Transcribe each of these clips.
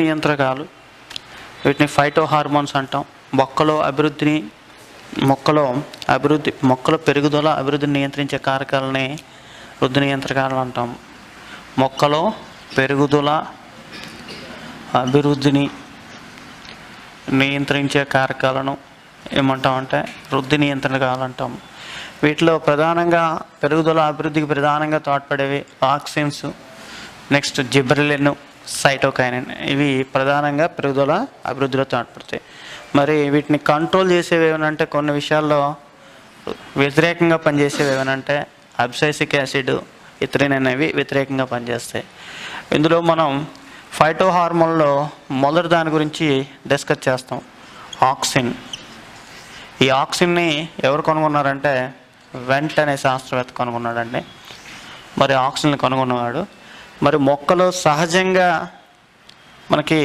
నియంత్రకాలు, వీటిని phyto hormones అంటాం. మొక్కల పెరుగుదల అభివృద్ధిని నియంత్రించే కారకాలని వృద్ధి నియంత్రకాలు అంటాం. మొక్కలో పెరుగుదల అభివృద్ధిని నియంత్రించే కారకాలను ఏమంటామంటే వృద్ధి నియంత్రణకాలు అంటాం. వీటిలో ప్రధానంగా పెరుగుదల అభివృద్ధికి ప్రధానంగా తోడ్పడేవి ఆక్సిన్స్, నెక్స్ట్ జిబ్రెలిన్, సైటోకైనిన్. ఇవి ప్రధానంగా పెరుగుదల అభివృద్ధిలో తోడ్పడతాయి. మరి వీటిని కంట్రోల్ చేసేవి ఏమనంటే కొన్ని విషయాల్లో వ్యతిరేకంగా పనిచేసేవి ఏమనంటే అబ్సైసిక్ యాసిడ్, ఇథరిన్ అనేవి వ్యతిరేకంగా పనిచేస్తాయి. ఇందులో మనం ఫైటో హార్మోన్లో మొదటి దాని గురించి డిస్కస్ చేస్తాం, ఆక్సిన్. ఈ ఆక్సిన్ని ఎవరు కనుగొన్నారంటే వెంట్ అనే శాస్త్రవేత్త కనుగొన్నాడండి. మరి ఆక్సిన్ని కనుగొన్నవాడు. మరి మొక్కలో సహజంగా మనకి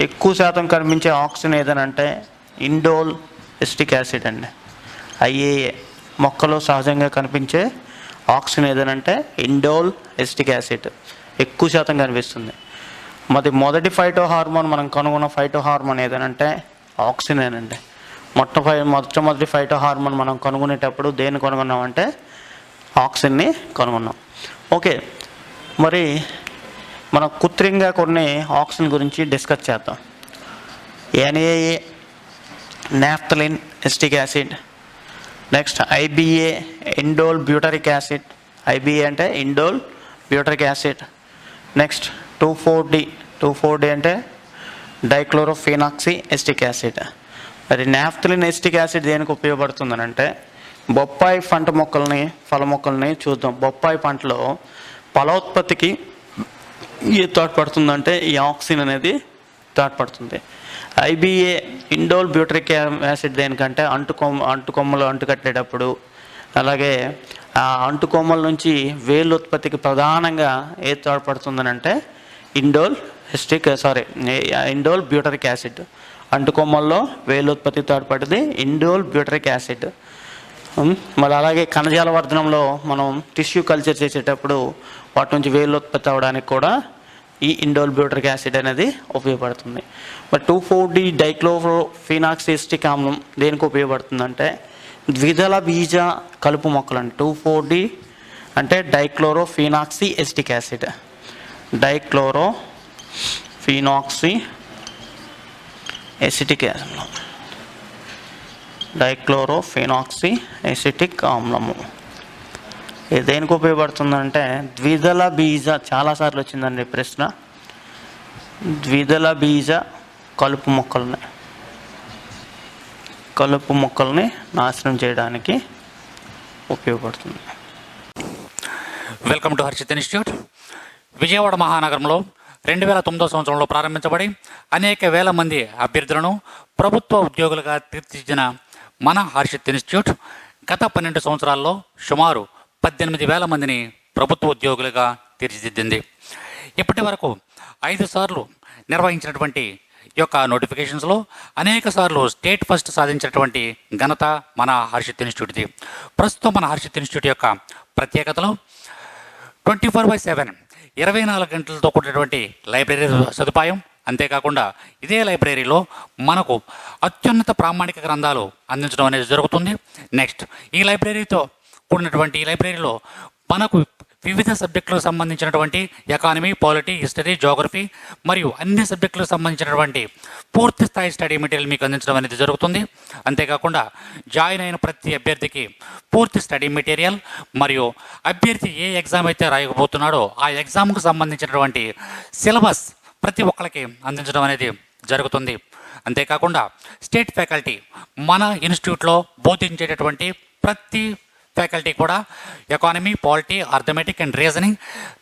ఎక్కువ శాతం కనిపించే ఆక్సిన్ ఏదనంటే ఇండోల్ ఎస్టిక్ యాసిడ్ అండి, IAA. మొక్కలో సహజంగా కనిపించే ఆక్సిన్ ఏదనంటే ఇండోల్ ఎస్టిక్ యాసిడ్ ఎక్కువ శాతం కనిపిస్తుంది. మరి మొదటి ఫైటో హార్మోన్ మనం కనుగొన్న ఫైటో హార్మోన్ ఏదనంటే ఆక్సినేనండి. మొట్టమొదటి ఫైటో హార్మోన్ మనం కనుగొనేటప్పుడు దేన్ని కనుగొన్నామంటే ఆక్సిన్ని కనుగొన్నాం. ఓకే, మరి మనం కృత్రిమంగా కొన్ని ఆక్సిన్ గురించి డిస్కస్ చేద్దాం. NAA naphthalene acetic acid, next IBA indole butyric acid. IBA అంటే indole butyric acid. Next 2,4-D అంటే డైక్లోరోఫినాక్సీ ఎస్టిక్ యాసిడ్. మరి నాఫ్థలిన్ ఎస్టిక్ యాసిడ్ దేనికి ఉపయోగపడుతుందని అంటే బొప్పాయి ఫల మొక్కల్ని చూద్దాం. బొప్పాయి పంటలో ఫలోత్పత్తికి తోడ్పడుతుందంటే ఈ ఆక్సిన్ అనేది తోడ్పడుతుంది. IBA ఇండోల్ బ్యూటరిక్ యాసిడ్ దేనికంటే అంటుకొమ్మలు అంటుకట్టేటప్పుడు, అలాగే ఆ అంటుకొమ్మల నుంచి వేలు ఉత్పత్తికి ప్రధానంగా ఏది తోడ్పడుతుందని అంటే ఇండోల్ బ్యూటరిక్ యాసిడ్. అంటుకొమ్మల్లో వేలు ఉత్పత్తి తోడ్పడింది ఇండోల్ బ్యూటరిక్ యాసిడ్. మరి అలాగే కణజాల వర్ధనంలో మనం టిష్యూ కల్చర్ చేసేటప్పుడు వాటి నుంచి వేలు ఉత్పత్తి అవ్వడానికి కూడా ఈ ఇండోల్ బ్యూటరిక్ యాసిడ్ అనేది ఉపయోగపడుతుంది. మరి 2,4-D డైక్లోరోఫినాక్సీ ఎస్టిక్ ఆమ్లం దేనికి ఉపయోగపడుతుందంటే ద్విదళ బీజ కలుపు మొక్కలండి. 2,4-D అంటే dichlorophenoxy acetic acid. Dichlorophenoxy acetic ఆమ్లము ఇది దేనికి ఉపయోగపడుతుందంటే ద్విదళ బీజ, చాలాసార్లు వచ్చిందండి ప్రశ్న, ద్విదళ బీజ కలుపు మొక్కల్ని నాశనం చేయడానికి ఉపయోగపడుతుంది. Welcome to Harshit institute. Vijayawada మహానగరంలో 2009 సంవత్సరంలో ప్రారంభించబడి అనేక వేల మంది అభ్యర్థులను ప్రభుత్వ ఉద్యోగులుగా తీర్చిదిద్దిన మన హర్షిత్ ఇన్స్టిట్యూట్ గత 12 సంవత్సరాల్లో సుమారు 18,000 మందిని ప్రభుత్వ ఉద్యోగులుగా తీర్చిదిద్దింది. ఇప్పటి వరకు 5 సార్లు నిర్వహించినటువంటి ఈ యొక్క నోటిఫికేషన్స్లో అనేక సార్లు స్టేట్ ఫస్ట్ సాధించినటువంటి ఘనత మన హర్షిత్ ఇన్స్టిట్యూట్ది. ప్రస్తుతం మన హర్షిత్ ఇన్స్టిట్యూట్ యొక్క ప్రత్యేకతలు 24/7 24 గంటలతో కూడినటువంటి లైబ్రరీ సదుపాయం. అంతేకాకుండా ఇదే లైబ్రరీలో మనకు అత్యున్నత ప్రామాణిక గ్రంథాలు అందించడం అనేది జరుగుతుంది. నెక్స్ట్ ఈ లైబ్రరీతో కూడినటువంటి ఈ లైబ్రరీలో మనకు వివిధ సబ్జెక్టులకు సంబంధించినటువంటి ఎకానమీ, పాలిటీ, హిస్టరీ, జోగ్రఫీ మరియు అన్ని సబ్జెక్టులకు సంబంధించినటువంటి పూర్తి స్థాయి స్టడీ మెటీరియల్ మీకు అందించడం అనేది జరుగుతుంది. అంతేకాకుండా జాయిన్ అయిన ప్రతి అభ్యర్థికి పూర్తి స్టడీ మెటీరియల్ మరియు అభ్యర్థి ఏ ఎగ్జామ్ అయితే రాయకపోతున్నాడో ఆ ఎగ్జామ్కు సంబంధించినటువంటి సిలబస్ ప్రతి ఒక్కరికి అందించడం అనేది జరుగుతుంది. అంతేకాకుండా స్టేట్ ఫ్యాకల్టీ మన ఇన్స్టిట్యూట్లో బోధించేటటువంటి ప్రతి ఫ్యాకల్టీ కూడా economy, polity, arithmetic and reasoning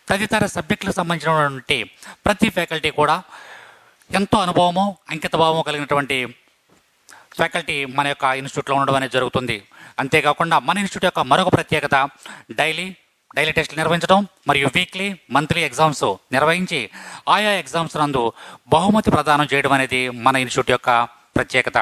తదితర సబ్జెక్టులకు సంబంధించినటువంటి ప్రతి ఫ్యాకల్టీ కూడా ఎంతో అనుభవము, అంకితభావము కలిగినటువంటి ఫ్యాకల్టీ మన యొక్క ఇన్స్టిట్యూట్లో ఉండడం అనేది జరుగుతుంది. అంతేకాకుండా మన ఇన్స్టిట్యూట్ యొక్క మరొక ప్రత్యేకత డైలీ టెస్టులు నిర్వహించడం మరియు వీక్లీ, మంత్లీ ఎగ్జామ్స్ నిర్వహించి ఆయా ఎగ్జామ్స్ నందు బహుమతి ప్రదానం చేయడం అనేది మన ఇన్స్టిట్యూట్ యొక్క ప్రత్యేకత.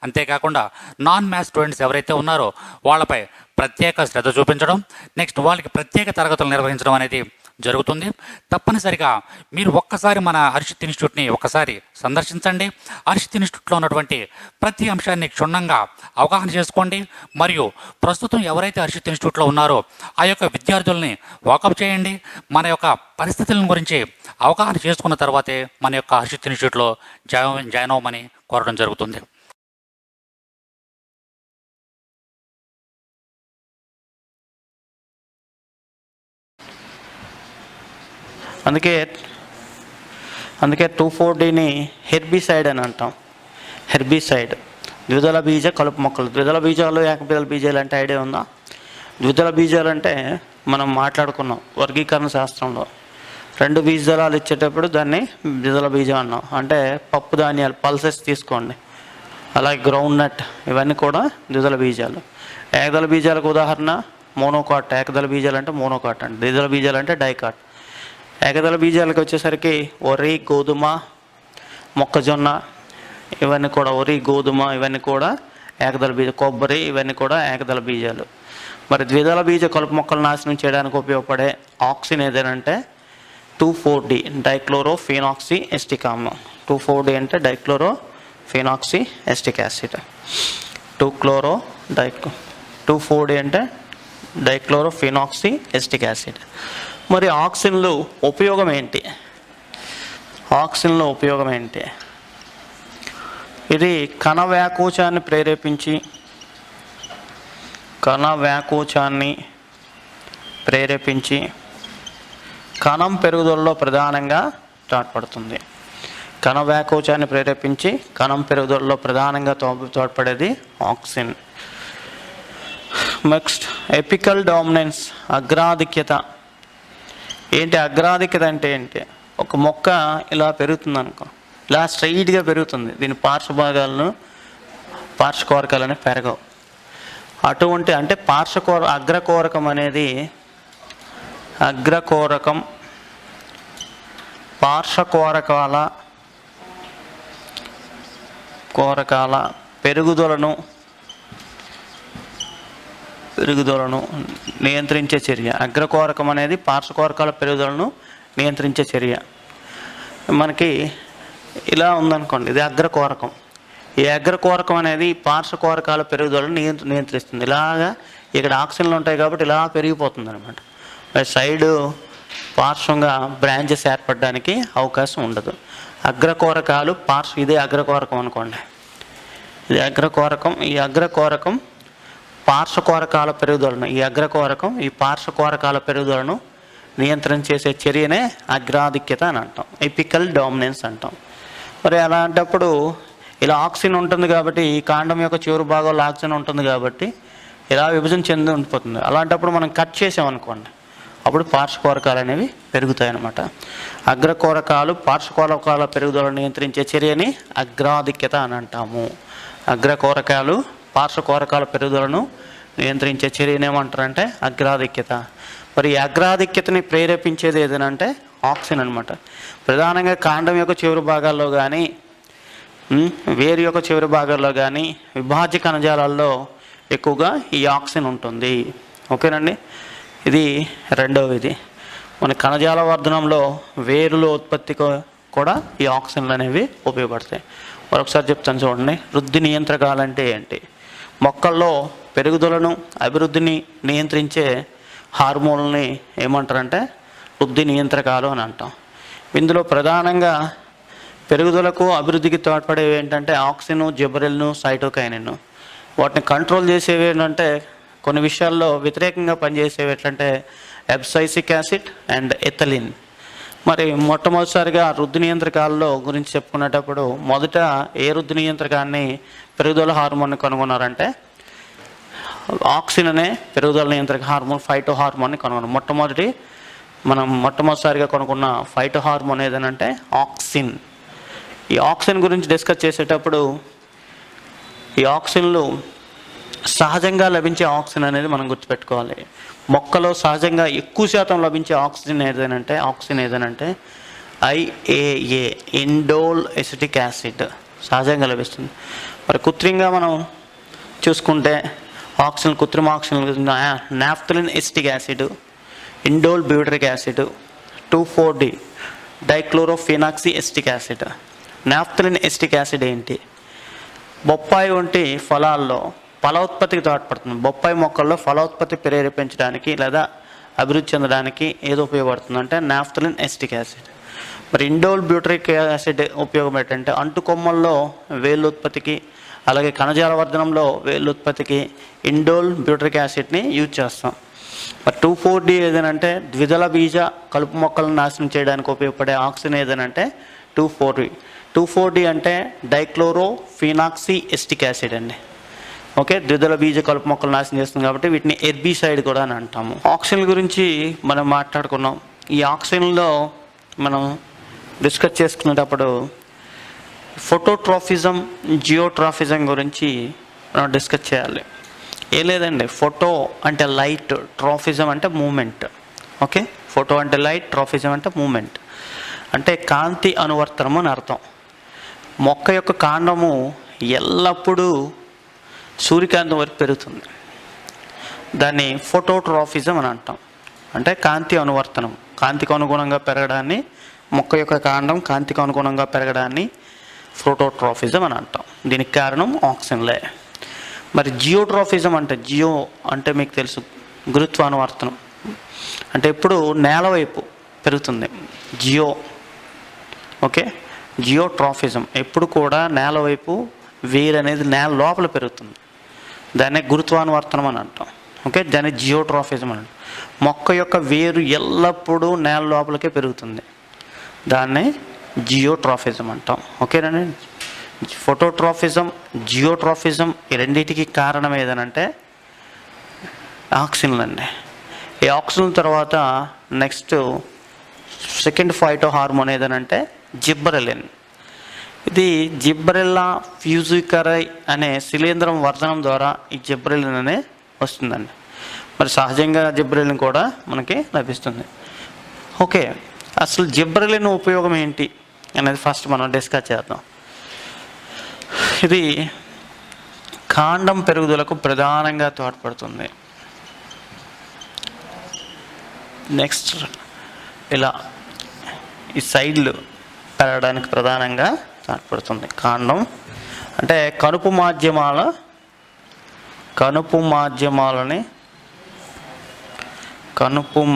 అంతేకాకుండా నాన్ మ్యాథ్స్ స్టూడెంట్స్ ఎవరైతే ఉన్నారో వాళ్ళపై ప్రత్యేక శ్రద్ధ చూపించడం, నెక్స్ట్ వాళ్ళకి ప్రత్యేక తరగతులు నిర్వహించడం అనేది జరుగుతుంది. తప్పనిసరిగా మీరు ఒక్కసారి మన హర్షిత్ ఇన్స్టిట్యూట్ని ఒకసారి సందర్శించండి. హర్షిత్ ఇన్స్టిట్యూట్లో ఉన్నటువంటి ప్రతి అంశాన్ని క్షుణ్ణంగా అవగాహన చేసుకోండి. మరియు ప్రస్తుతం ఎవరైతే హర్షిత్ ఇన్స్టిట్యూట్లో ఉన్నారో ఆ యొక్క విద్యార్థుల్ని వాకప్ చేయండి. మన యొక్క పరిస్థితుల గురించి అవగాహన చేసుకున్న తర్వాతే మన యొక్క హర్షిత్ ఇన్స్టిట్యూట్లో జాయిన్ అవ్వమని కోరడం జరుగుతుంది. అందుకే 2,4-Dని హెర్బిసైడ్ అని అంటాం. హెర్బిసైడ్ ద్విదళ బీజ కలుపు మొక్కలు. ద్విదళ బీజాలు ఏకద్విదళ బీజాలు అంటే ఐడియా ఉందా? ద్విదళ బీజాలు అంటే మనం మాట్లాడుకున్నాం వర్గీకరణ శాస్త్రంలో. 2 బీజదళాలు ఇచ్చేటప్పుడు దాన్ని ద్విదళ బీజం అన్నాం. అంటే పప్పు ధాన్యాలు పల్సెస్ తీసుకోండి, అలాగే గ్రౌండ్ నట్, ఇవన్నీ కూడా ద్విదళ బీజాలు. ఏకదళ బీజాలకు ఉదాహరణ మోనోకాట్. ఏకదళ బీజాలు అంటే మోనోకాట్ అండి. ద్విదళ బీజాలు అంటే డైకాట్. ఏకదళ బీజాలకు వచ్చేసరికి వరి, గోధుమ, మొక్కజొన్న, ఇవన్నీ కూడా వరి, గోధుమ ఇవన్నీ కూడా ఏకదళ బీజ, కొబ్బరి ఇవన్నీ కూడా ఏకదళ బీజాలు. మరి ద్విదళ బీజ కలుపు మొక్కలు నాశనం చేయడానికి ఉపయోగపడే ఆక్సిన్ ఏదేనంటే 2,4-D డైక్లోరోఫినాక్సీ ఎస్టిక్ ఆమ్లం. 2,4-D అంటే డైక్లోరోఫినాక్సీ ఎస్టిక్ యాసిడ్. 2,4-D అంటే డైక్లోరోఫినాక్సీ ఎస్టిక్ యాసిడ్. మరి ఆక్సిన్లో ఉపయోగం ఏంటి? ఇది కణ వ్యాకోచాన్ని ప్రేరేపించి కణం పెరుగుదలలో ప్రధానంగా తోడ్పడుతుంది. కణ వ్యాకోచాన్ని ప్రేరేపించి కణం పెరుగుదలలో ప్రధానంగా తోడ్పడేది ఆక్సిన్. నెక్స్ట్ ఎపికల్ డామినెన్స్, అగ్రాధిక్యత. ఏంటి అగ్రాధిక్యత అంటే ఏంటి? ఒక మొక్క ఇలా పెరుగుతుంది అనుకో, ఇలా స్ట్రైట్గా పెరుగుతుంది. దీని పార్శ్వకోరకాలని పెరగవు. అటువంటి అంటే అగ్రకోరకం అనేది పార్శ్వకోరకాల పెరుగుదలను నియంత్రించే చర్య. అగ్రకోరకం అనేది పార్శ్వకోరకాల పెరుగుదలను నియంత్రించే చర్య. మనకి ఇలా ఉందనుకోండి, ఇది అగ్రకోరకం. ఈ అగ్రకోరకం అనేది పార్శ్వకోరకాల పెరుగుదలను నియంత్రిస్తుంది. ఇలాగా ఇక్కడ ఆక్సిజన్లు ఉంటాయి కాబట్టి ఇలా పెరిగిపోతుంది అనమాట. సైడు పార్శ్వంగా బ్రాంచెస్ ఏర్పడడానికి అవకాశం ఉండదు. అగ్రకోరకాలు ఇదే అగ్రకోరకం అనుకోండి, ఇది అగ్రకోరకం. ఈ అగ్రకోరకం పార్శ్వకోరకాల పెరుగుదలను, ఈ పార్శ్వకోరకాల పెరుగుదలను నియంత్రణ చేసే చర్యనే అగ్రాధిక్యత అని అంటాం, ఎపికల్ డామినెన్స్ అంటాం. మరి అలాంటప్పుడు ఇలా ఆక్సిజన్ ఉంటుంది కాబట్టి, ఈ కాండం యొక్క చివరి భాగంలో ఆక్సిజన్ ఉంటుంది కాబట్టి ఇలా విభజన చెంది ఉండిపోతుంది. అలాంటప్పుడు మనం కట్ చేసామనుకోండి, అప్పుడు పార్శ్వకోరకాలు అనేవి పెరుగుతాయి అన్నమాట. అగ్రకోరకాలు పార్శ్వకోరకాల పెరుగుదలను నియంత్రించే చర్యని అగ్రాధిక్యత అని అంటాము. అగ్రకోరకాలు పార్శ్వకోరకాల పెరుగుదలను నియంత్రించే చర్యని ఏమంటారంటే అగ్రాధిక్యత. మరి ఈ అగ్రాధిక్యతని ప్రేరేపించేది ఏదనంటే ఆక్సిన్ అనమాట. ప్రధానంగా కాండం యొక్క చివరి భాగాల్లో కానీ, వేరు యొక్క చివరి భాగాల్లో కానీ, విభాజ్య కణజాలాల్లో ఎక్కువగా ఈ ఆక్సిన్ ఉంటుంది. ఓకేనండి, ఇది రెండవది. మన కణజాల వర్ధనంలో వేరుల ఉత్పత్తికి కూడా ఈ ఆక్సిన్లు అనేవి ఉపయోగపడతాయి. మరొకసారి చెప్తాను చూడండి. వృద్ధి నియంత్రకాలు అంటే ఏంటి? మొక్కల్లో పెరుగుదలను అభివృద్ధిని నియంత్రించే హార్మోన్లని ఏమంటారంటే వృద్ధి నియంత్రకాలు అని అంటాం. ఇందులో ప్రధానంగా పెరుగుదలకు అభివృద్ధికి తోడ్పడేవి ఏంటంటే ఆక్సిన్, జిబరెల్ను, సైటోకైనిన్. వాటిని కంట్రోల్ చేసేవి ఏంటంటే కొన్ని విషయాల్లో వ్యతిరేకంగా పనిచేసేవి ఎట్లంటే ఎబ్సైసిక్ యాసిడ్ అండ్ ఎథలిన్. మరి మొట్టమొదటిసారిగా వృద్ధి నియంత్రకాల్లో గురించి చెప్పుకునేటప్పుడు మొదట ఏ వృద్ధి నియంత్రకాన్ని పెరుగుదల హార్మోన్ని కనుగొన్నారంటే ఆక్సిన్ అనే పెరుగుదల నియంత్రక హార్మోన్, ఫైటో హార్మోన్ని కనుగొన్నారు. మొట్టమొదటిసారిగా కనుగొన్న ఫైటో హార్మోన్ ఏదనంటే ఆక్సిన్. ఈ ఆక్సిన్ గురించి డిస్కస్ చేసేటప్పుడు ఈ ఆక్సిన్లు సహజంగా లభించే ఆక్సిజన్ అనేది మనం గుర్తుపెట్టుకోవాలి. మొక్కలో సహజంగా ఎక్కువ శాతం లభించే ఆక్సిజన్ ఏదనంటే IAA, ఇండోల్ ఎసిటిక్ యాసిడ్ సహజంగా లభిస్తుంది. మరి కృత్రిమంగా మనం చూసుకుంటే కృత్రిమ oxygen naphthalene acetic acid, indole butyric acid, 2,4-D dichlorophenoxy acetic acid. Naphthalene acetic acid ఏంటి? బొప్పాయి వంటి ఫలాల్లో ఫలోత్పత్తికి తోడ్పడుతుంది. బొప్పాయి మొక్కల్లో ఫలోత్పత్తి ప్రేరేపించడానికి లేదా అభివృద్ధి చెందడానికి ఏదో ఉపయోగపడుతుంది అంటే నాఫ్థలిన్ ఎస్టిక్ యాసిడ్. మరి ఇండోల్ బ్యూటరిక్ యాసిడ్ ఉపయోగం ఏంటంటే అంటుకొమ్మల్లో వేళ్ళు ఉత్పత్తికి అలాగే కణజాల వర్ధనంలో వేళ్ళు ఉత్పత్తికి ఇండోల్ బ్యూటరిక్ యాసిడ్ని యూజ్ చేస్తాం. మరి 2,4-D ఏదనంటే ద్విదళ బీజ కలుపు మొక్కలను నాశనం చేయడానికి ఉపయోగపడే ఆక్సిజన్ ఏదనంటే 2,4-D. 2,4-D అంటే డైక్లోరోఫినాక్సీ ఎస్టిక్ యాసిడ్ అండి. ఓకే, ద్విదళ బీజ కలుపు మొక్కలు నాశనం చేస్తుంది కాబట్టి వీటిని హెర్బిసైడ్ కూడా అని అంటాము. ఆక్సిజన్ గురించి మనం మాట్లాడుకున్నాం. ఈ ఆక్సిజన్లో మనం డిస్కస్ చేసుకునేటప్పుడు ఫోటోట్రాఫిజం, జియోట్రాఫిజం గురించి మనం డిస్కస్ చేయాలి. ఏం లేదండి, ఫోటో అంటే లైట్, ట్రాఫిజం అంటే మూమెంట్. ఓకే, ఫోటో అంటే లైట్, ట్రాఫిజం అంటే మూమెంట్, అంటే కాంతి అనువర్తనము అని అర్థం. మొక్క యొక్క కాండము ఎల్లప్పుడూ సూర్యకాంతం వరకు పెరుగుతుంది. దాన్ని ఫోటోట్రాఫిజం అని అంటాం. అంటే కాంతి అనువర్తనం, కాంతికి అనుగుణంగా పెరగడాన్ని, మొక్క యొక్క కాండం కాంతికి అనుగుణంగా పెరగడాన్ని ఫోటోట్రాఫిజం అని అంటాం. దీనికి కారణం ఆక్సిజన్లే. మరి జియోట్రాఫిజం అంటే, జియో అంటే మీకు తెలుసు గురుత్వానువర్తనం, అంటే ఎప్పుడు నేల వైపు పెరుగుతుంది. జియో, ఓకే, జియోట్రాఫిజం ఎప్పుడు కూడా నేల వైపు, వేరు అనేది నేల లోపల పెరుగుతుంది. దాన్నే గురుత్వానువర్తనం అని అంటాం. ఓకే, దాన్ని జియోట్రాఫిజం అని. మొక్క యొక్క వేరు ఎల్లప్పుడూ నేల లోపలికే పెరుగుతుంది, దాన్ని జియోట్రాఫిజం అంటాం. ఓకేనండి, ఫోటోట్రాఫిజం, జియోట్రాఫిజం ఈ రెండింటికి కారణం ఏదనంటే ఆక్సిజన్ అండి. ఈ ఆక్సిజన్ తర్వాత నెక్స్ట్ సెకండ్ ఫైటో హార్మోన్ ఏదనంటే జిబ్బరెలిన్. ఇది జిబ్బరెల్లా ఫ్యూజికరై అనే శిలీంధ్రం వర్ధనం ద్వారా ఈ జిబ్బరెలిన్ అనే వస్తుందండి. మరి సహజంగా జిబ్బరెలిన్ కూడా మనకి లభిస్తుంది. ఓకే, అసలు జిబ్బరెలిన్ ఉపయోగం ఏంటి అనేది ఫస్ట్ మనం డిస్కస్ చేద్దాం. ఇది కాండం పెరుగుదలకు ప్రధానంగా తోడ్పడుతుంది. నెక్స్ట్ ఇలా ఈ సైడ్లు పెరగడానికి ప్రధానంగా తోడ్పడుతుంది. కాండం అంటే కనుపు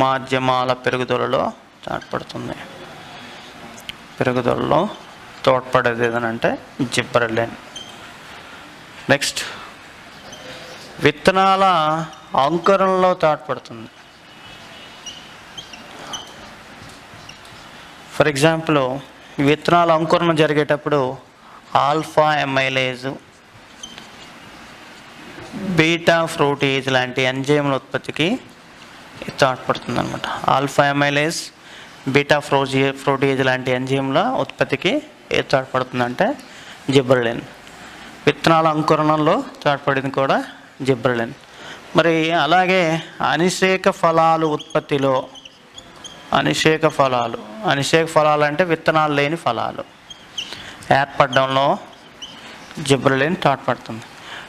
మాధ్యమాల పెరుగుదలలో తోడ్పడుతుంది. పెరుగుదలలో తోడ్పడేది ఏదనంటే జిబ్బరెలిన్. నెక్స్ట్ విత్తనాల అంకురణలో తోడ్పడుతుంది. ఫర్ ఎగ్జాంపుల్ విత్తనాల అంకురణ జరిగేటప్పుడు ఆల్ఫా ఎమైలేజ్, బీటా ఫ్రూటేజ్ లాంటి ఎంజైమ్ల ఉత్పత్తికి తోడ్పడుతుంది అనమాట. ఆల్ఫా ఎమైలేజ్, బీటా ఫ్రూటేజ్ లాంటి ఎంజైమ్ల ఉత్పత్తికి ఏది తోడ్పడుతుందంటే జిబ్బరెలిన్. విత్తనాల అంకురణంలో తోడ్పడింది కూడా జిబ్బరెలిన్. మరి అలాగే అనిషేక ఫలాలు ఉత్పత్తిలో, అనిషేక ఫలాలు అంటే విత్తనాలు లేని ఫలాలు ఏర్పడడంలో జిబ్బరెలిన్ తోడ్పడుతుంది.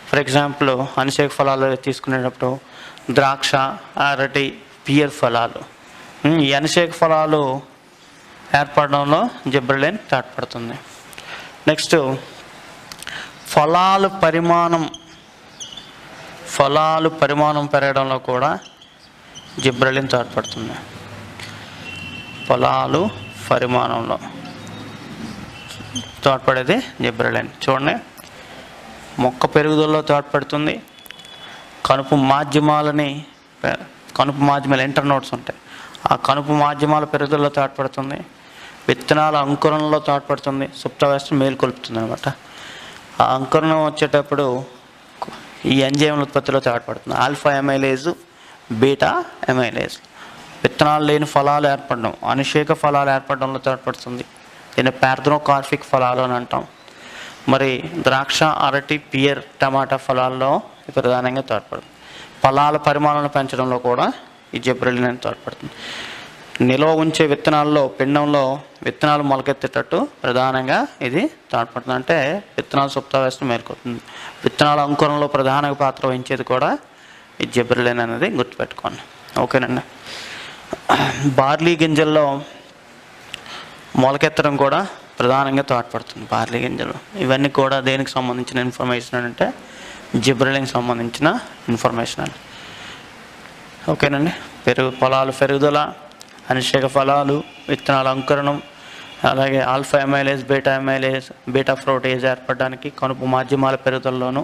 ఫర్ ఎగ్జాంపుల్ అనిషేక ఫలాలు తీసుకునేటప్పుడు ద్రాక్ష, అరటి, పియర్ ఫలాలు, ఈ అనిషేక ఫలాలు ఏర్పడడంలో జిబ్బరెలిన్ తోడ్పడుతుంది. నెక్స్ట్ ఫలాలు పరిమాణం పెరగడంలో కూడా జిబ్బరెలిన్ తోడ్పడుతుంది. ఫలాలు పరిమాణంలో తోడ్పడేది జిబ్బరెలిన్. చూడండి, మొక్క పెరుగుదలలో తోడ్పడుతుంది. కనుపు మాధ్యమాలు ఇంటర్నోడ్స్ ఉంటాయి, ఆ కనుపు మాధ్యమాల పెరుగుదలలో తోడ్పడుతుంది. విత్తనాల అంకురణలో తోడ్పడుతుంది. సుప్తావస్థను మేల్కొల్పుతుంది అనమాట. ఆ అంకురణం వచ్చేటప్పుడు ఈ ఎంజైమ్ల ఉత్పత్తిలో తోడ్పడుతుంది. Alpha amylase, beta amylase. విత్తనాలు లేని ఫలాలు ఏర్పడడం, అనిషేక ఫలాలు ఏర్పడడంలో తోడ్పడుతుంది. దీన్ని పార్థనోకార్పిక్ ఫలాలు అని అంటాం. మరి ద్రాక్ష, అరటి, పియర్, టమాటా ఫలాల్లో ప్రధానంగా తోడ్పడుతుంది. ఫలాల పరిమాణాలను పెంచడంలో కూడా ఈ జిబ్బరెలిన్ అనేది తోడ్పడుతుంది. నిల్వ ఉంచే విత్తనాల్లో, పిండంలో విత్తనాలు మొలకెత్తేటట్టు ప్రధానంగా ఇది తోడ్పడుతుంది. అంటే విత్తనాల సుప్తావస్థను మేల్కొతుంది. విత్తనాల అంకురంలో ప్రధాన పాత్ర వహించేది కూడా ఈ జిబ్బరెలిన్ అనేది గుర్తుపెట్టుకోండి. ఓకేనండి. బార్లీ గింజల్లో మొలకెత్తడం కూడా ప్రధానంగా తోడ్పడుతుంది. బార్లీ గింజలు ఇవన్నీ కూడా దేనికి సంబంధించిన ఇన్ఫర్మేషన్ అంటే జిబ్రెలింగ్ సంబంధించిన ఇన్ఫర్మేషన్ అని. ఓకేనండి. పొలాలు పెరుగుదల, అనిశ్చయ ఫలాలు, విత్తనాల అంకురణం, అలాగే ఆల్ఫా ఎమైలేజ్, బీటా ప్రోటేజ్ ఏర్పడడానికి కనుపు మాధ్యమాల పెరుగుదలలోను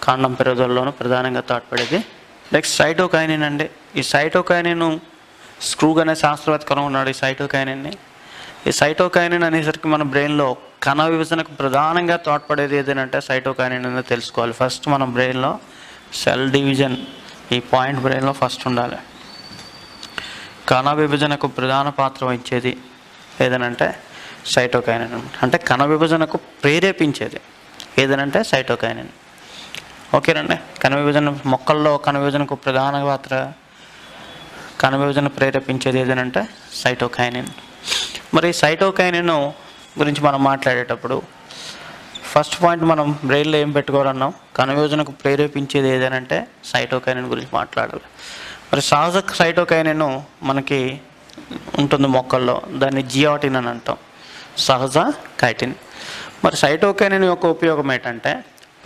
కాండం పెరుగుదలలోను ప్రధానంగా తోడ్పడేది. నెక్స్ట్ సైటోకైనిన్ అండి. ఈ సైటోకైనిన్ స్క్రూగ్ అనే శాస్త్రవేత్త కనుగొన్నాడు ఈ సైటోకైనిన్ని. ఈ సైటోకైనిన్ అనేసరికి మన బ్రెయిన్లో కణ విభజనకు ప్రధానంగా తోడ్పడేది ఏదంటే సైటోకైనిన్ అనేది తెలుసుకోవాలి. ఫస్ట్ మనం బ్రెయిన్లో సెల్ డివిజన్, ఈ పాయింట్ బ్రెయిన్లో ఫస్ట్ ఉండాలి. కణ విభజనకు ప్రధాన పాత్ర వహించేది ఏదనంటే సైటోకైనిన్. అంటే కణ విభజనకు ప్రేరేపించేది ఏదనంటే సైటోకైనిన్. ఓకేనండి. కణ విభజన మొక్కల్లో కణ విభజనకు ప్రధాన పాత్ర, కణ విభజన ప్రేరేపించేది ఏదనంటే సైటోకైనిన్. మరి సైటోకైనిన్ గురించి మనం మాట్లాడేటప్పుడు ఫస్ట్ పాయింట్ మనం బ్రెయిన్లో ఏం పెట్టుకోవాలన్నాం, కణ విభజనకు ప్రేరేపించేది ఏదనంటే సైటోకైనిన్ గురించి మాట్లాడాలి. మరి సహజ సైటోకైనిన్ మనకి ఉంటుంది మొక్కల్లో, దాన్ని జియాటిన్ అని అంటాం, సహజ కైటిన్. మరి సైటోకైనిన్ యొక్క ఉపయోగం ఏంటంటే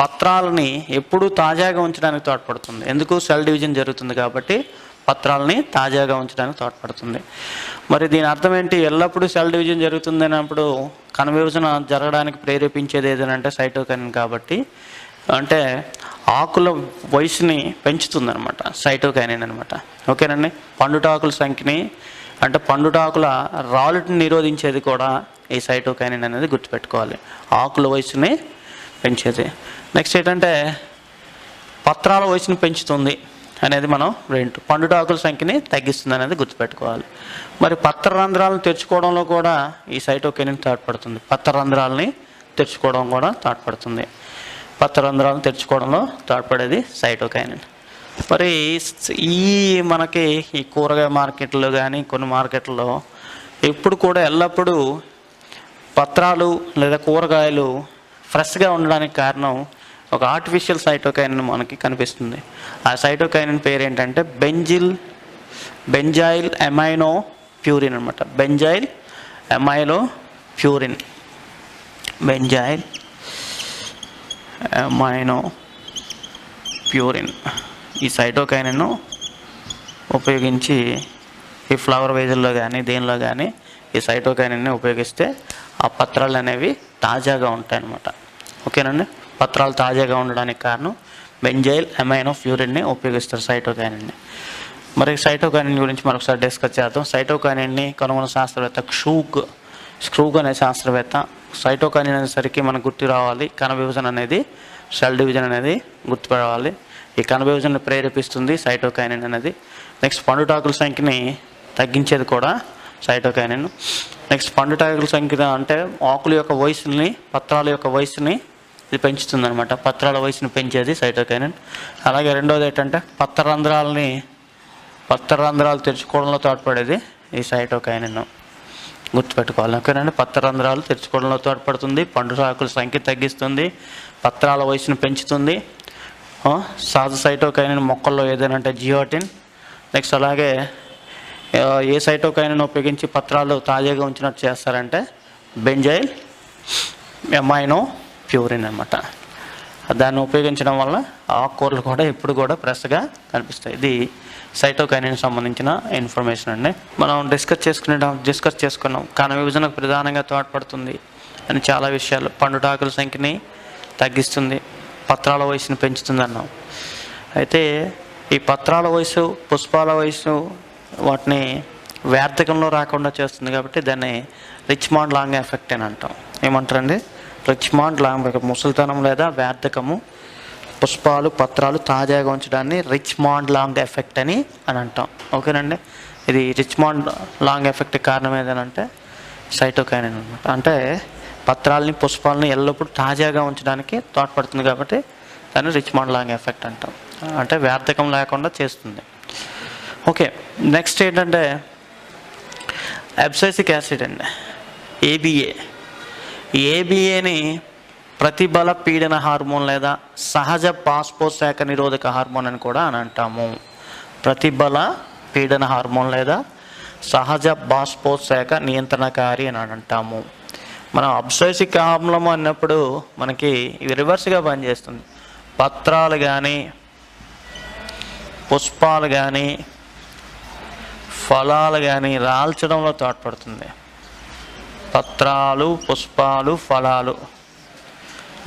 పత్రాలని ఎప్పుడూ తాజాగా ఉంచడానికి తోడ్పడుతుంది. ఎందుకు? సెల్ డివిజన్ జరుగుతుంది కాబట్టి పత్రాలని తాజాగా ఉంచడానికి తోడ్పడుతుంది. మరి దీని అర్థం ఏంటి? ఎల్లప్పుడూ సెల్ డివిజన్ జరుగుతుంది అన్నప్పుడు కణ విభజన జరగడానికి ప్రేరేపించేది ఏదనంటే సైటోకైనిన్ కాబట్టి, అంటే ఆకుల వయసుని పెంచుతుంది అనమాట సైటోకైనిన్ అనమాట. ఓకేనండి. పండుటాకుల సంఖ్యని, అంటే పండుటాకుల రాలుటిని నిరోధించేది కూడా ఈ సైటోకైనిన్ అనేది గుర్తుపెట్టుకోవాలి. ఆకుల వయసుని పెంచేది. నెక్స్ట్ ఏంటంటే పత్రాల వయసుని పెంచుతుంది అనేది మనం పండుటాకుల సంఖ్యని తగ్గిస్తుంది అనేది గుర్తుపెట్టుకోవాలి. మరి పత్ర రంధ్రాలను తెరుచుకోవడంలో కూడా ఈ సైటోకైనిన్ తోడ్పడుతుంది. పత్ర రంధ్రాలని తెరుచుకోవడం కూడా తోడ్పడుతుంది. పత్ర రంధ్రాలను తెరుచుకోవడంలో తోడ్పడేది సైటోకైనిన్. మరి మనకి ఈ కూరగాయ మార్కెట్లో కానీ కొన్ని మార్కెట్లలో ఎప్పుడు కూడా ఎల్లప్పుడూ పత్రాలు లేదా కూరగాయలు ఫ్రెష్గా ఉండడానికి కారణం ఒక ఆర్టిఫిషియల్ సైటోకైనిన్ మనకి కనిపిస్తుంది. ఆ సైటోకైనిన్ పేరు ఏంటంటే బెంజైల్ అమైనో ప్యూరిన్ అనమాట. Benzyl amino purine, benzyl amino purine. ఈ సైటోకైనిన్ ఉపయోగించి ఈ ఫ్లవర్ వేజుల్లో కానీ దేనిలో కానీ ఈ సైటోకైనిన్ని ఉపయోగిస్తే ఆ పత్రాలు అనేవి తాజాగా ఉంటాయి అన్నమాట. ఓకేనండి. పత్రాలు తాజాగా ఉండడానికి కారణం బెంజైల్ అమైనో ప్యూరిన్ని ఉపయోగిస్తారు సైటోకైనిన్ని. మరి సైటోకైనిన్ గురించి మరొకసారి డిస్కస్ చేద్దాం. సైటోకైనిన్ని కనుగొన్న శాస్త్రవేత్త స్క్రూగ్ అనే శాస్త్రవేత్త. సైటోకైనిన్ అనేసరికి మనకు గుర్తు రావాలి కణ విభజన అనేది, సెల్ డివిజన్ అనేది గుర్తు రావాలి. ఈ కణ విభజనను ప్రేరేపిస్తుంది సైటోకైనిన్ అనేది. నెక్స్ట్ పండుటాకుల సంఖ్యని తగ్గించేది కూడా సైటోకైనిన్. నెక్స్ట్ పండుటాకుల సంఖ్య అంటే ఆకుల యొక్క వయసుని, పత్రాల యొక్క వయసుని ఇది పెంచుతుంది అనమాట. పత్రాల వయసుని పెంచేది సైటోకైనిన్. అలాగే రెండోది ఏంటంటే పత్ర రంధ్రాలు తెరుచుకోవడంలో తోడ్పడేది ఈ సైటోకైనిన్. గుర్తుపెట్టుకోవాలి. ఓకేనండి. పత్ర రంధ్రాలు తెరుచుకోవడంలో తోడ్పడుతుంది, పండుటాకుల సంఖ్య తగ్గిస్తుంది, పత్రాల వయసును పెంచుతుంది. సహజ సైటోకైనిన్ మొక్కల్లో ఏదైనా జియాటిన్. నెక్స్ట్ అలాగే ఏ సైటోకైనిన్ ఉపయోగించి పత్రాలు తాజాగా ఉంచినట్టు చేస్తారంటే బెంజైల్ అమైనో ప్యూరిన్ అనమాట. దాన్ని ఉపయోగించడం వల్ల ఆకుకూరలు కూడా ఎప్పుడు కూడా ఫ్రెష్గా కనిపిస్తాయి. ఇది సైటోకైనిన్ సంబంధించిన ఇన్ఫర్మేషన్ అండి. మనం డిస్కస్ చేసుకున్నాం కణ విభజనకు ప్రధానంగా తోడ్పడుతుంది అని చాలా విషయాలు. పండుటాకుల సంఖ్యని తగ్గిస్తుంది, పత్రాల వయసుని పెంచుతుంది అన్నాం. అయితే ఈ పత్రాల వయసు, పుష్పాల వయసు వాటిని వ్యార్థకంలో రాకుండా చేస్తుంది కాబట్టి దాన్ని రిచ్మాండ్ లాంగ్ ఎఫెక్ట్ అని అంటాం. ఏమంటారండి? రిచ్మాండ్ లాంగ్ ఎఫెక్ట్. ముసలితనం లేదా వ్యార్థకము, పుష్పాలు, పత్రాలు తాజాగా ఉంచడాన్ని రిచ్మాండ్ లాంగ్ ఎఫెక్ట్ అని అంటాం. ఓకేనండి. ఇది రిచ్మాండ్ లాంగ్ ఎఫెక్ట్ కారణం ఏదనంటే సైటోకైనిన్ అనమాట. అంటే పత్రాలని, పుష్పాలని ఎల్లప్పుడూ తాజాగా ఉంచడానికి తోడ్పడుతుంది కాబట్టి దాన్ని రిచ్మాండ్ లాంగ్ ఎఫెక్ట్ అంటాం. అంటే వ్యార్థకం లేకుండా చేస్తుంది. ఓకే. నెక్స్ట్ ఏంటంటే అబ్సైసిక్ యాసిడ్ అండి, ఏబిఏ. ఏబిఏని ప్రతిబల పీడన హార్మోన్ లేదా సహజ పాస్పోశాఖ నిరోధక హార్మోన్ అని కూడా అని అంటాము. ప్రతిబల పీడన హార్మోన్ లేదా సహజ బాష్పోత్సేక నియంత్రణకారి అని అంటాము. మనం అబ్సైసిక్ ఆమ్లం అన్నప్పుడు మనకి ఇవి రివర్స్గా పనిచేస్తుంది. పత్రాలు కానీ, పుష్పాలు కానీ, ఫలాలు కానీ రాల్చడంలో తోడ్పడుతుంది. పత్రాలు, పుష్పాలు, ఫలాలు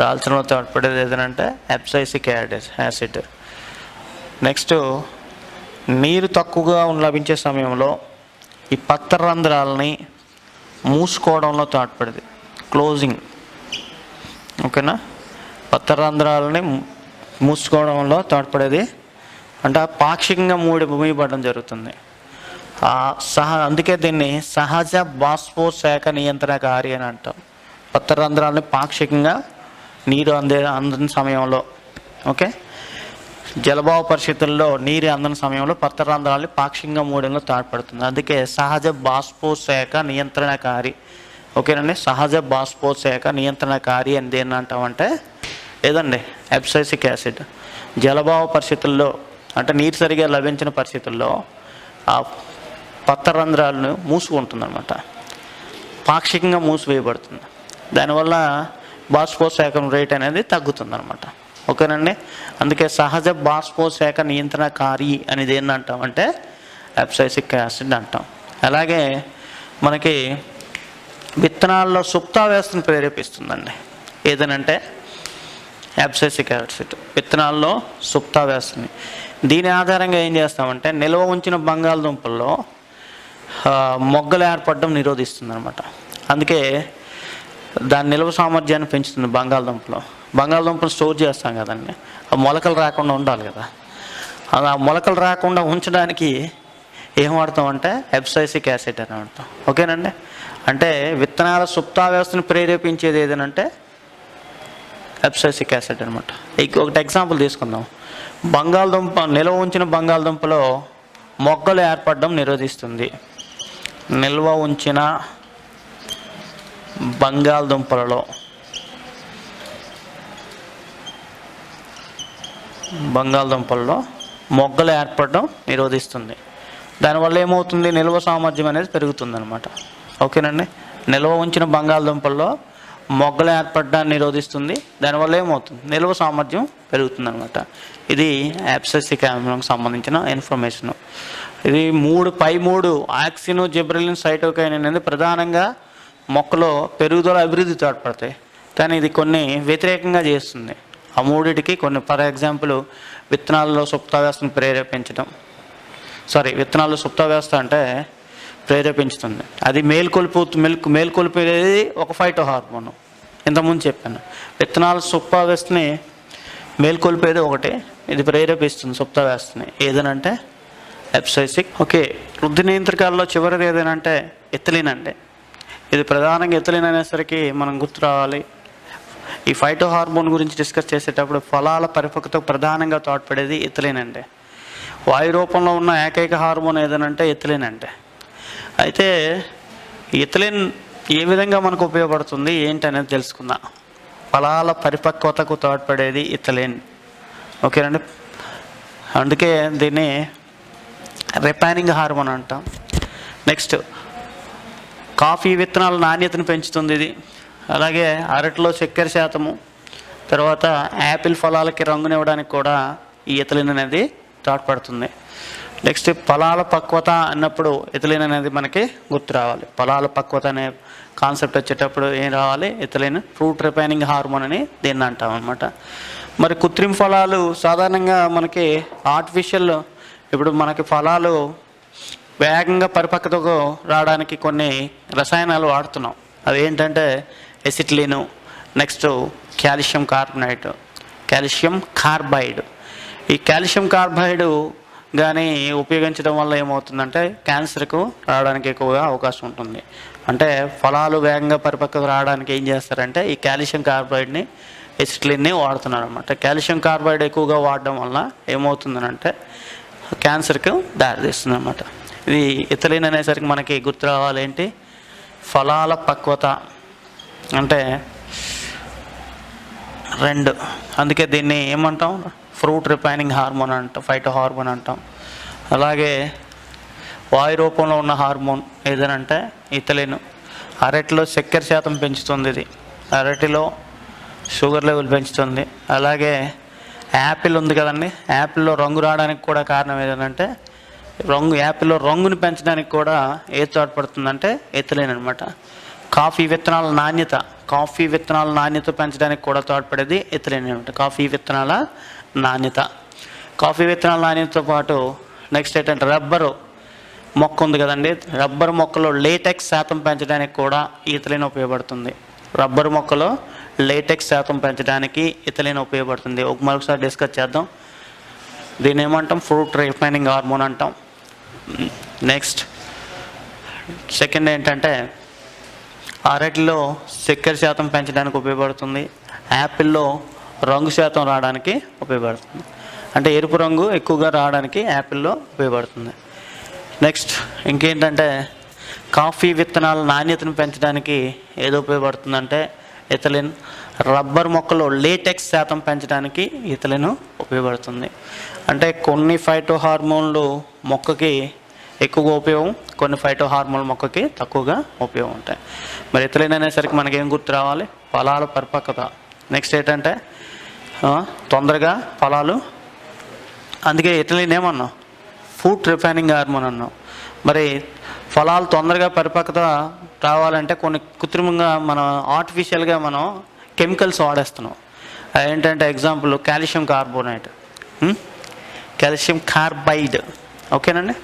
రాల్చడంలో తోడ్పడేది ఏదంటే అబ్సైసిక్ యాసిడ్. నెక్స్ట్, నీరు తక్కువగా లభించే సమయంలో ఈ పత్ర రంధ్రాలని మూసుకోవడంలో తోడ్పడేది, క్లోజింగ్. ఓకేనా, పత్ర రంధ్రాలని మూసుకోవడంలో తోడ్పడేది అంటే పాక్షికంగా మూయబడడం జరుగుతుంది. అందుకే దీన్ని సహజ బాష్పోత్సేక నియంత్రణకారి అని అంటాం. పత్ర రంధ్రాలని పాక్షికంగా నీరు అందని సమయంలో, ఓకే, జలభావ పరిస్థితుల్లో నీరు అందని సమయంలో పత్ర రంధ్రాలని పాక్షికంగా మూయడంలో తోడ్పడుతుంది. అందుకే సహజ బాష్పోత్సేక నియంత్రణకారి. ఓకేనండి, సహజ బాష్పోత్సేక నియంత్రణకారి అని దేన్ని అంటామంటే ఏదండి అబ్సైసిక్ యాసిడ్. జలభావ పరిస్థితుల్లో అంటే నీరు సరిగా లభించిన పరిస్థితుల్లో ఆ పత్ర రంధ్రాలను మూసుకుంటుంది అనమాట, పాక్షికంగా మూసివేయబడుతుంది. దానివల్ల బాష్పోత్సేకం రేట్ అనేది తగ్గుతుంది అనమాట. ఓకేనండి, అందుకే సహజ బాష్పోత్సేక నియంత్రణకారి అనేది ఏంటంటామంటే అబ్సైసిక్ యాసిడ్ అంటాం. అలాగే మనకి విత్తనాల్లో సుప్తావ్యవస్థను ప్రేరేపిస్తుందండి ఏదనంటే అబ్సైసిక్ యాసిడ్. విత్తనాల్లో సుప్తావ్యవస్థని దీని ఆధారంగా ఏం చేస్తామంటే నిల్వ ఉంచిన బంగాళదుంపల్లో మొగ్గలు ఏర్పడడం నిరోధిస్తుంది అనమాట. అందుకే దాని నిల్వ సామర్థ్యాన్ని పెంచుతుంది. బంగాళదుంపలు స్టోర్ చేస్తాం కదండి, ఆ మొలకలు రాకుండా ఉండాలి కదా. ఆ మొలకలు రాకుండా ఉంచడానికి ఏం వాడతామంటే అబ్సైసిక్ యాసిడ్ అని వాడతాం. ఓకేనండి, అంటే విత్తనాల సుప్తావ్యవస్థను ప్రేరేపించేది ఏదనంటే అబ్సైసిక్ యాసిడ్ అనమాట. ఒకటి ఎగ్జాంపుల్ తీసుకుందాం. నిల్వ ఉంచిన బంగాళదుంపలో మొగ్గలు ఏర్పడడం నిరోధిస్తుంది. నిల్వ ఉంచిన బంగాళదుంపలలో మొగ్గలు ఏర్పడడం నిరోధిస్తుంది. దానివల్ల ఏమవుతుంది, నిల్వ సామర్థ్యం అనేది పెరుగుతుంది అనమాట. ఓకేనండి, నిల్వ ఉంచిన బంగాళదుంపల్లో మొగ్గలు ఏర్పడడాన్ని నిరోధిస్తుంది. దానివల్ల ఏమవుతుంది, నిల్వ సామర్థ్యం పెరుగుతుంది అనమాట. ఇది అబ్సైసిక్ ఆమ్లంకి సంబంధించిన ఇన్ఫర్మేషన్. ఇది పై మూడు ఆక్సిన్, జిబ్రెలిన్, సైటోకైన్ అనేది ప్రధానంగా మొక్కలో పెరుగుదల అభివృద్ధి తోడ్పడతాయి. కానీ ఇది కొన్ని వ్యతిరేకంగా చేస్తుంది. ఆ మూడిటికి కొన్ని, ఫర్ ఎగ్జాంపుల్ విత్తనాల్లో సుప్తావ్యవస్థను సుప్తావ్యవస్థ అంటే ప్రేరేపించుతుంది. అది మేల్కొల్పేది ఒక ఫైటో హార్మోన్. ఇంతకుముందు చెప్పాను, విత్తనాల సుప్తావ్యవస్థని మేల్కొల్పేది ఒకటి, ఇది ప్రేరేపిస్తుంది సుప్తావ్యవస్థని ఏదనంటే అబ్సైసిక్. ఓకే, వృద్ధి నియంత్రకాల్లో చివరిది ఏదనంటే ఎథిలిన్ అండి. ఇది ప్రధానంగా ఎథిలిన్ అనేసరికి మనం గుర్తు రావాలి. ఈ ఫైటో హార్మోన్ గురించి డిస్కస్ చేసేటప్పుడు ఫలాల పరిపక్వతకు ప్రధానంగా తోడ్పడేది ఎథిలిన్ అండి. వాయు రూపంలో ఉన్న ఏకైక హార్మోన్ ఏదనంటే ఎథిలిన్ అంటే. అయితే ఎథిలిన్ ఏ విధంగా మనకు ఉపయోగపడుతుంది ఏంటి అనేది తెలుసుకుందాం. ఫలాల పరిపక్వతకు తోడ్పడేది ఎథిలిన్. ఓకేనండి, అందుకే దీన్ని రిపైనింగ్ హార్మోన్ అంటాం. నెక్స్ట్, కాఫీ విత్తనాల నాణ్యతను పెంచుతుంది ఇది. అలాగే అరటిలో చక్కెర శాతము, తర్వాత యాపిల్ ఫలాలకి రంగునివ్వడానికి కూడా ఈ ఎథిలిన్ అనేది తోడ్పడుతుంది. నెక్స్ట్, ఫలాల పక్వత అన్నప్పుడు ఎథిలిన్ అనేది మనకి గుర్తు రావాలి. ఫలాల పక్వత అనే కాన్సెప్ట్ వచ్చేటప్పుడు ఏం రావాలి, ఎథిలిన్. ఫ్రూట్ రిపైనింగ్ హార్మోన్ అని దీన్ని అంటాం అనమాట. మరి కృత్రిమ ఫలాలు సాధారణంగా మనకి ఆర్టిఫిషియల్, ఇప్పుడు మనకి ఫలాలు వేగంగా పరిపక్వతకు రావడానికి కొన్ని రసాయనాలు వాడుతున్నాం. అవి ఏంటంటే ఎసిటిలిన్, నెక్స్ట్ కాల్షియం కార్బైడ్. ఈ కాల్షియం కార్బైడ్ కానీ ఉపయోగించడం వల్ల ఏమవుతుందంటే క్యాన్సర్కు రావడానికి ఎక్కువగా అవకాశం ఉంటుంది. అంటే ఫలాలు వేగంగా పరిపక్వత రావడానికి ఏం చేస్తారంటే ఈ కాల్షియం కార్బైడ్ని, ఎసిటిలిన్ని వాడుతున్నారు అనమాట. కాల్షియం కార్బైడ్ ఎక్కువగా వాడడం వల్ల ఏమవుతుందనంటే క్యాన్సర్కు దారితీస్తుంది అనమాట. ఇది ఎథిలిన్ అనేసరికి మనకి గుర్తు రావాలి ఏంటి, ఫలాల పక్వత అంటే 2. అందుకే దీన్ని ఏమంటాం, ఫ్రూట్ రిపైనింగ్ హార్మోన్ అంటాం, ఫైటో హార్మోన్ అంటాం. అలాగే వాయు రూపంలో ఉన్న హార్మోన్ ఏదనంటే ఇథిలిన్. అరటిలో చక్కెర శాతం పెంచుతుంది ఇది, అరటిలో షుగర్ లెవెల్ పెంచుతుంది. అలాగే యాపిల్ ఉంది కదండి, యాపిల్లో రంగు రావడానికి కూడా కారణం ఏదంటే యాపిల్లో రంగుని పెంచడానికి కూడా ఏది తోడ్పడుతుందంటే ఇథిలిన్ అనమాట. కాఫీ విత్తనాల నాణ్యత పెంచడానికి కూడా తోడ్పడేది ఇథిలిన్ అనమాట. కాఫీ విత్తనాల నాణ్యతతో పాటు నెక్స్ట్ ఏంటంటే రబ్బరు మొక్క ఉంది కదండి, రబ్బరు మొక్కలో లేటెక్స్ శాతం పెంచడానికి కూడా ఇథిలిన్ ఉపయోగపడుతుంది. రబ్బరు మొక్కలో లేటెక్స్ శాతం పెంచడానికి ఇథిలిన్ ఉపయోగపడుతుంది. మరొకసారి డిస్కస్ చేద్దాం. దీన్ని ఏమంటాం? ఫ్రూట్ రిఫైనింగ్ హార్మోన్ అంటాం. నెక్స్ట్ సెకండ్ ఏంటంటే అరటిలో చక్కెర శాతం పెంచడానికి ఉపయోగపడుతుంది. యాపిల్లో రంగు శాతం రావడానికి ఉపయోగపడుతుంది, అంటే ఎరుపు రంగు ఎక్కువగా రావడానికి యాపిల్లో ఉపయోగపడుతుంది. నెక్స్ట్ ఇంకేంటంటే కాఫీ విత్తనాల నాణ్యతను పెంచడానికి ఏదో ఉపయోగపడుతుందంటే ఇథిలిన్. రబ్బర్ మొక్కలో లేటెక్స్ శాతం పెంచడానికి ఇథిలిన్ ఉపయోగపడుతుంది. అంటే కొన్ని ఫైటో హార్మోన్లు మొక్కకి ఎక్కువగా ఉపయోగం, కొన్ని ఫైటో హార్మోన్లు మొక్కకి తక్కువగా ఉపయోగం ఉంటాయి. మరి ఇథిలిన్ అనేసరికి మనకేం గుర్తు రావాలి? ఫలాల పరిపక్వత. నెక్స్ట్ ఏంటంటే తొందరగా ఫలాలు, అందుకే ఇథిలిన్ ఏమన్నాం? ఫ్రూట్ రిఫైనింగ్ హార్మోన్ అన్నాం. మరి ఫలాలు తొందరగా పరిపక్వత రావాలంటే కొన్ని కృత్రిమంగా మనం ఆర్టిఫిషియల్గా మనం కెమికల్స్ వాడేస్తున్నాం. ఏంటంటే example calcium carbonate, calcium carbide, ఓకేనండి.